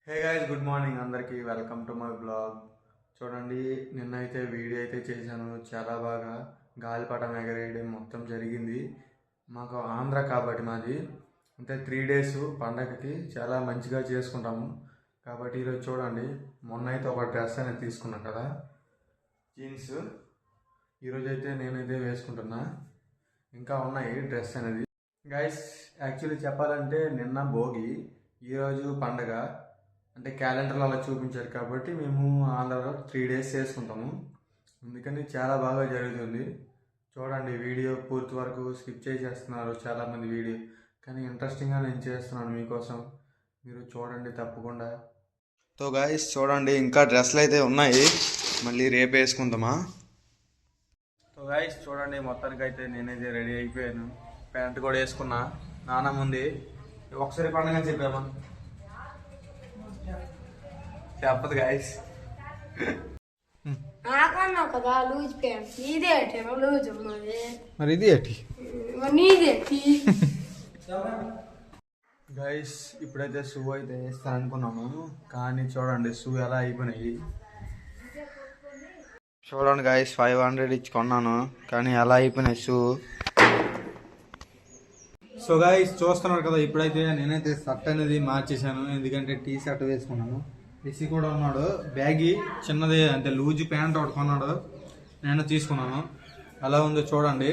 Hey guys, good morning అందరికీ. Welcome to my blog. చూడండి, నిన్నైతే వీడియో అయితే చేశాను. చాలా బాగా గాలిపటం ఎగరేయడం మొత్తం జరిగింది. మాకు ఆంధ్ర కాబట్టి మాది అంటే 3 days పండగకి చాలా మంచిగా చేసుకుంటాము. కాబట్టి ఈరోజు చూడండి, మొన్న అయితే ఒక డ్రెస్ అనేది తీసుకున్నాను కదా, జీన్స్. ఈరోజు అయితే నేనైతే వేసుకుంటున్నా. ఇంకా ఉన్నాయి డ్రెస్ అనేది. గైస్, యాక్చువల్లీ చెప్పాలంటే నిన్న భోగి, ఈరోజు పండగ. అంటే క్యాలెండర్లో అలా చూపించారు కాబట్టి మేము ఆంధ్రాలో 3 days చేసుకుంటాము. అందుకని చాలా బాగా జరుగుతుంది. చూడండి, వీడియో పూర్తి వరకు స్కిప్ చేసేస్తున్నారు చాలామంది వీడియో, కానీ ఇంట్రెస్టింగ్గా నేను చేస్తున్నాను మీకోసం. మీరు చూడండి తప్పకుండా. సో గాయస్, చూడండి, ఇంకా డ్రెస్సులు అయితే ఉన్నాయి, మళ్ళీ రేపు వేసుకుందామా. సో గాయస్, చూడండి, మొత్తానికి అయితే నేనైతే రెడీ అయిపోయాను. ప్యాంట్ కూడా వేసుకున్నా. నాన్న ఉంది. ఒకసారి పండుగ చెప్పామా, చెప్పదు గాయస్. కదా లూజ్ ప్యాంట్ ఇదే లూజ్ మరి ఇది ఏంటి నీదేటి గైస్? ఇప్పుడైతే షూ అయితే వేస్తాను అనుకున్నాను, కానీ చూడండి షూ ఎలా అయిపోయినాయి. చూడండి గైస్, 500 ఇచ్చి కొన్నాను, కానీ ఎలా అయిపోయినాయి షూ. సో గైస్, చూస్తున్నారు కదా, ఇప్పుడైతే నేనైతే షర్ట్ అనేది మార్చేసాను, ఎందుకంటే టీ షర్ట్ వేసుకున్నాను. రిషి కూడా ఉన్నాడు, బ్యాగీ చిన్నది అంటే లూజ్ ప్యాంట్ ఒకటి కొన్నాడు, నేను తీసుకున్నాను. ఎలా ఉందో చూడండి.